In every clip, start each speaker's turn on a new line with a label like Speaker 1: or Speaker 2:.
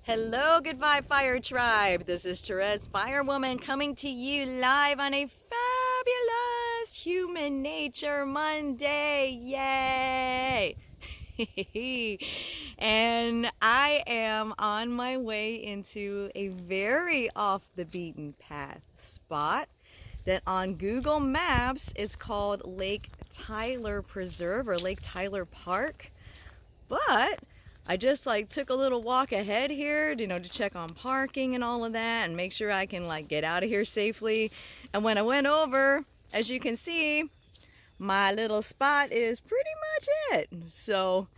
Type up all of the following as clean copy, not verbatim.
Speaker 1: Hello, Good Vibe Fire Tribe. This is Terez Firewoman coming to you live on a fabulous Human Nature Monday. Yay! And I am on my way into a very off the beaten path spot that on Google Maps is called Lake Tyler Preserve or Lake Tyler Park. But I just took a little walk ahead here, to check on parking and all of that and make sure I can get out of here safely. And when I went over, as you can see, my little spot is pretty much it. So,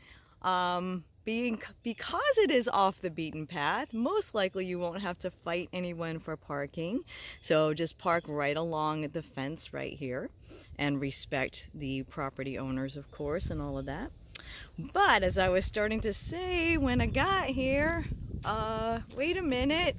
Speaker 1: because it is off the beaten path, most likely you won't have to fight anyone for parking. So just park right along the fence right here and respect the property owners, of course, and all of that. But as I was starting to say when I got here, wait a minute,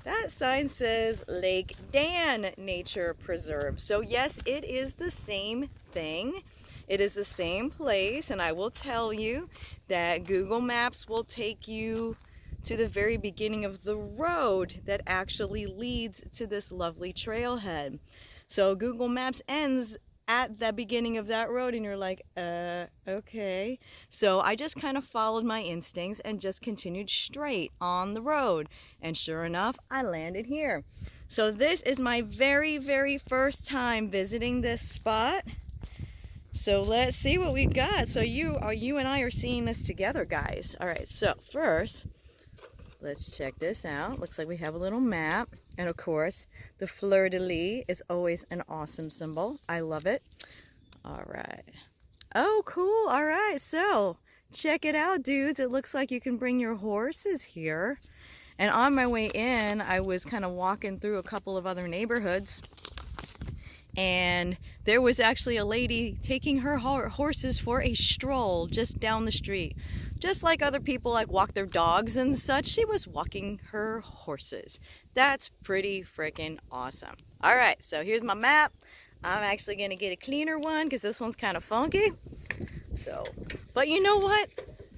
Speaker 1: that sign says Lake Dan Nature Preserve. So yes, it is the same thing. It is the same place, and I will tell you that Google Maps will take you to the very beginning of the road that actually leads to this lovely trailhead. So Google Maps ends at the beginning of that road and you're like, okay. So I just kind of followed my instincts and just continued straight on the road. And sure enough, I landed here. So this is my very, very first time visiting this spot. So let's see what we got. So you and I are seeing this together, guys. All right, so first, let's check this out. Looks like we have a little map. And of course, the fleur-de-lis is always an awesome symbol. I love it. All right. Oh, cool. All right. So check it out, dudes. It looks like you can bring your horses here. And on my way in, I was kind of walking through a couple of other neighborhoods. And there was actually a lady taking her horses for a stroll just down the street. Just like other people walk their dogs and such, she was walking her horses. That's pretty freaking awesome. All right, so here's my map. I'm actually gonna get a cleaner one because this one's kind of funky. So, but you know what?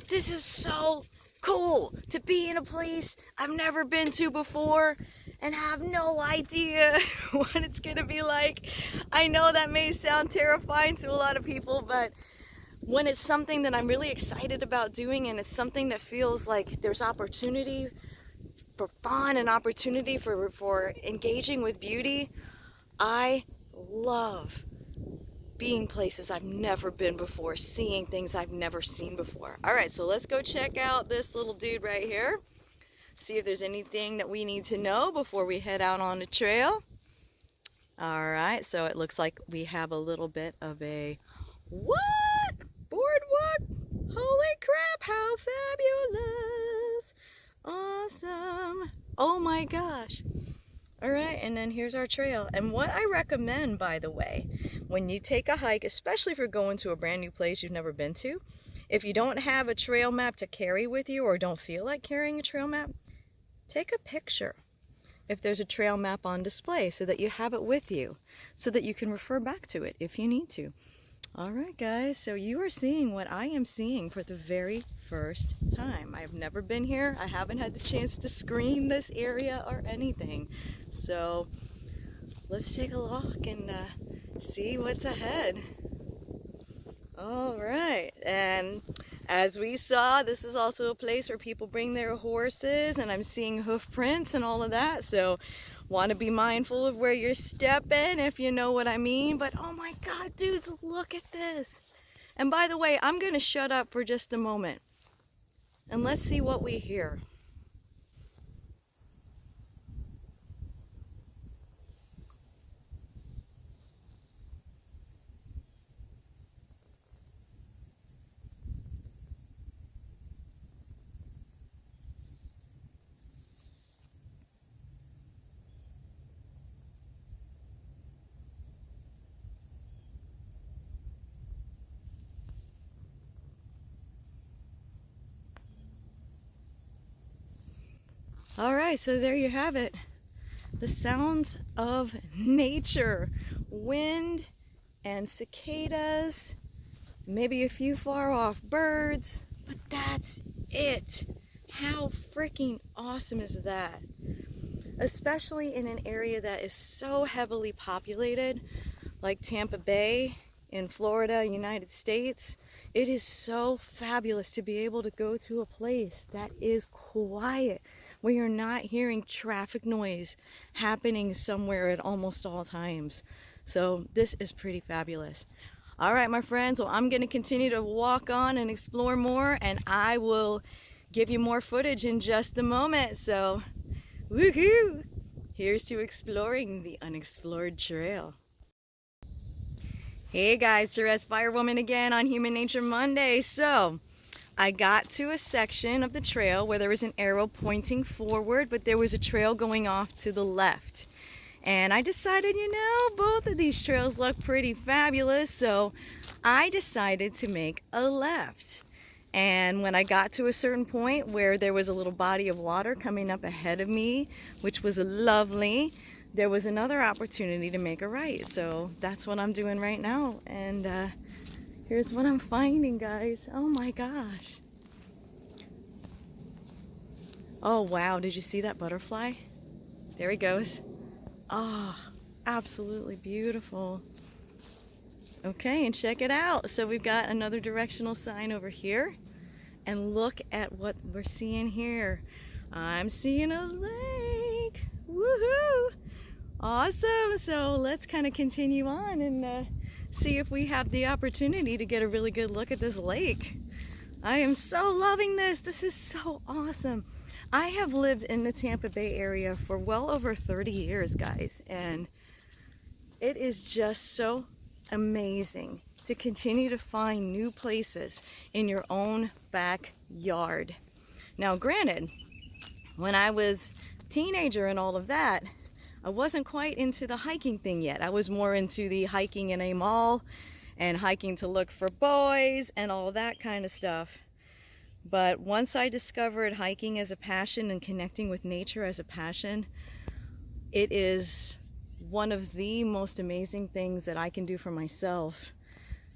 Speaker 1: This is so cool to be in a place I've never been to before and have no idea what it's gonna be like. I know that may sound terrifying to a lot of people, but when it's something that I'm really excited about doing and it's something that feels like there's opportunity for fun and opportunity for engaging with beauty, I love being places I've never been before, seeing things I've never seen before. All right, so let's go check out this little dude right here. See if there's anything that we need to know before we head out on the trail. All right, so it looks like we have a little bit of a what? Boardwalk? Holy crap, how fabulous. Awesome. Oh my gosh. All right, and then here's our trail. And what I recommend, by the way, when you take a hike, especially if you're going to a brand new place you've never been to, if you don't have a trail map to carry with you or don't feel like carrying a trail map, take a picture if there's a trail map on display so that you have it with you, so that you can refer back to it if you need to. All right, guys, so you are seeing what I am seeing for the very first time. I have never been here. I haven't had the chance to screen this area or anything. So let's take a look and see what's ahead. All right, and as we saw, this is also a place where people bring their horses, and I'm seeing hoof prints and all of that. So want to be mindful of where you're stepping, if you know what I mean. But oh my God, dudes, look at this. And by the way, I'm going to shut up for just a moment and let's see what we hear. All right, so there you have it. The sounds of nature. Wind and cicadas, maybe a few far off birds, but that's it. How freaking awesome is that? Especially in an area that is so heavily populated, like Tampa Bay in Florida, United States. It is so fabulous to be able to go to a place that is quiet, where you're not hearing traffic noise happening somewhere at almost all times. So this is pretty fabulous. All right, my friends, well, I'm going to continue to walk on and explore more, and I will give you more footage in just a moment. So, woohoo! Here's to exploring the unexplored trail. Hey guys, Terez Firewoman again on Human Nature Monday. So, I got to a section of the trail where there was an arrow pointing forward, but there was a trail going off to the left. And I decided, you know, both of these trails look pretty fabulous, so I decided to make a left. And when I got to a certain point where there was a little body of water coming up ahead of me, which was lovely, there was another opportunity to make a right. So that's what I'm doing right now. And here's what I'm finding, guys. Oh my gosh. Oh wow, did you see that butterfly? There he goes. Oh, absolutely beautiful. Okay, and check it out. So we've got another directional sign over here. And look at what we're seeing here. I'm seeing a lake. Woohoo! Awesome. So let's kind of continue on and see if we have the opportunity to get a really good look at this lake. I am so loving this. This is so awesome. I have lived in the Tampa Bay area for well over 30 years, guys, and it is just so amazing to continue to find new places in your own backyard. Now, granted, when I was a teenager and all of that, I wasn't quite into the hiking thing yet. I was more into the hiking in a mall and hiking to look for boys and all that kind of stuff. But once I discovered hiking as a passion and connecting with nature as a passion, it is one of the most amazing things that I can do for myself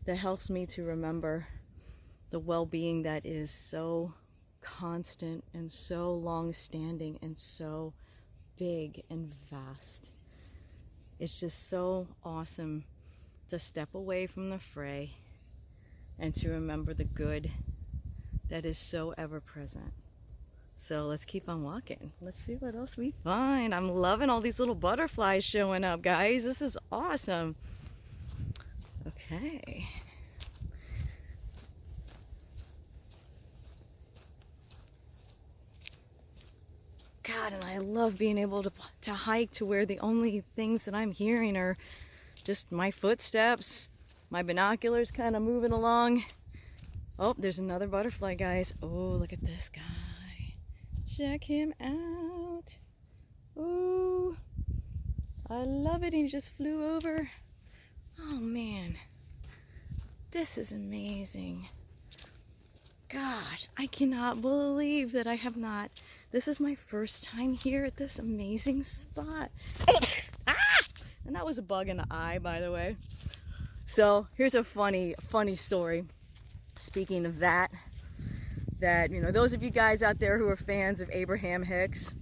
Speaker 1: that helps me to remember the well-being that is so constant and so long-standing and so big and vast. It's just so awesome to step away from the fray and to remember the good that is so ever present. So let's keep on walking. Let's see what else we find. I'm loving all these little butterflies showing up, guys. This is awesome. Okay. God, and I love being able to hike to where the only things that I'm hearing are just my footsteps, my binoculars kind of moving along. Oh, there's another butterfly, guys. Oh, look at this guy. Check him out. Oh, I love it. He just flew over. Oh, man. This is amazing. Gosh, I cannot believe that I have not. This is my first time here at this amazing spot. Ah! And that was a bug in the eye, by the way. So here's a funny story. Speaking of that, you know, those of you guys out there who are fans of Abraham Hicks,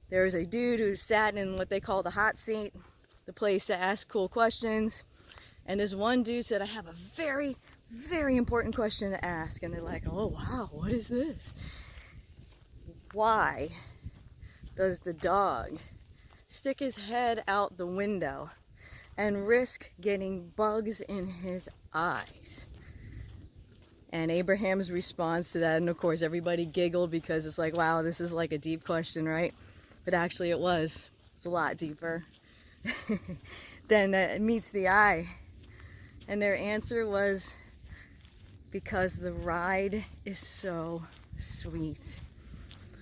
Speaker 1: there's a dude who sat in what they call the hot seat, the place to ask cool questions. And this one dude said, I have a very, very important question to ask. And they're like, oh wow, what is this? Why does the dog stick his head out the window and risk getting bugs in his eyes? And Abraham's response to that, and of course everybody giggled because it's like, wow, this is like a deep question, right? But actually it was. It's a lot deeper than it meets the eye. And their answer was, because the ride is so sweet.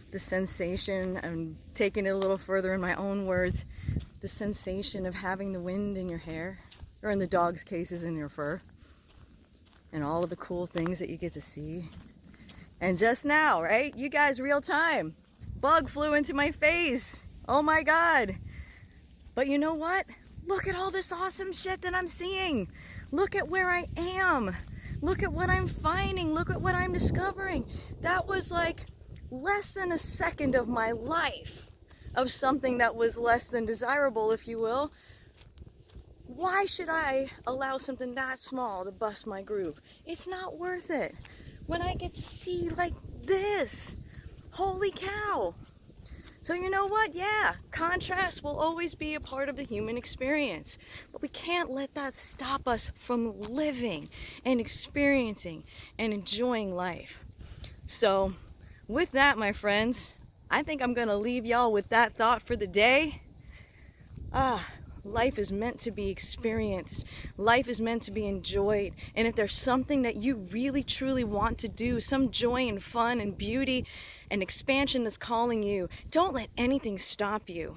Speaker 1: The sensation, I'm taking it a little further in my own words, the sensation of having the wind in your hair, or in the dog's cases in your fur, and all of the cool things that you get to see. And just now, right? You guys, real time. Bug flew into my face. Oh my God. But you know what? Look at all this awesome shit that I'm seeing. Look at where I am. Look at what I'm finding. Look at what I'm discovering. That was like less than a second of my life of something that was less than desirable, if you will, why should I allow something that small to bust my groove? It's not worth it. When I get to see like this, holy cow. So you know what? Yeah, contrast will always be a part of the human experience, but we can't let that stop us from living and experiencing and enjoying life. So with that, my friends, I think I'm gonna leave y'all with that thought for the day. Life is meant to be experienced. Life is meant to be enjoyed. And if there's something that you really truly want to do, some joy and fun and beauty and expansion that's calling you, don't let anything stop you.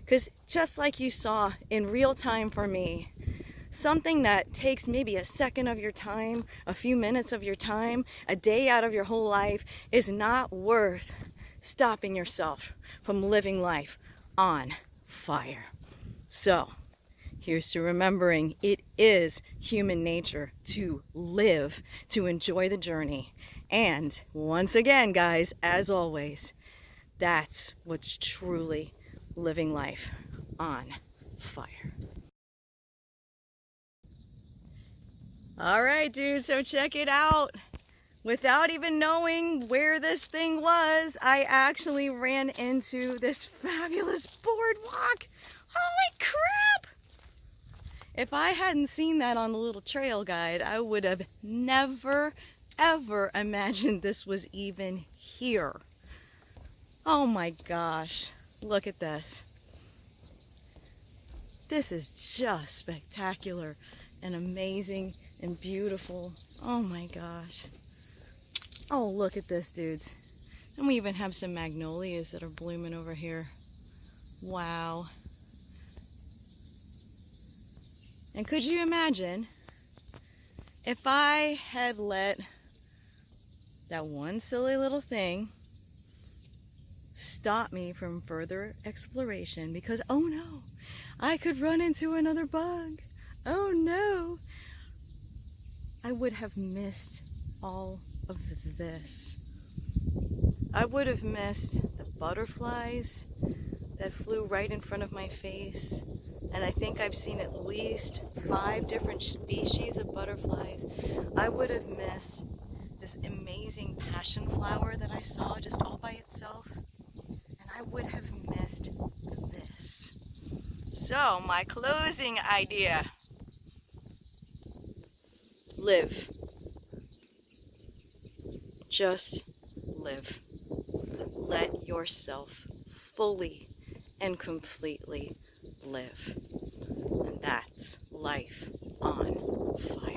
Speaker 1: Because just like you saw in real time for me, something that takes maybe a second of your time, a few minutes of your time, a day out of your whole life is not worth stopping yourself from living life on fire. So, here's to remembering it is human nature to live, to enjoy the journey. And once again, guys, as always, that's what's truly living life on fire. All right, dude, so check it out. Without even knowing where this thing was, I actually ran into this fabulous boardwalk. Holy crap! If I hadn't seen that on the little trail guide, I would have never, ever imagined this was even here. Oh my gosh, look at this. This is just spectacular and amazing and beautiful. Oh my gosh. Oh, look at this, dudes. And we even have some magnolias that are blooming over here. Wow. And could you imagine if I had let that one silly little thing stop me from further exploration because, oh no, I could run into another bug. Oh no. I would have missed all of this. I would have missed the butterflies that flew right in front of my face. And I think I've seen at least 5 different species of butterflies. I would have missed this amazing passion flower that I saw just all by itself. And I would have missed this. So, my closing idea. Live. Just live. Let yourself fully and completely live. And that's life on fire.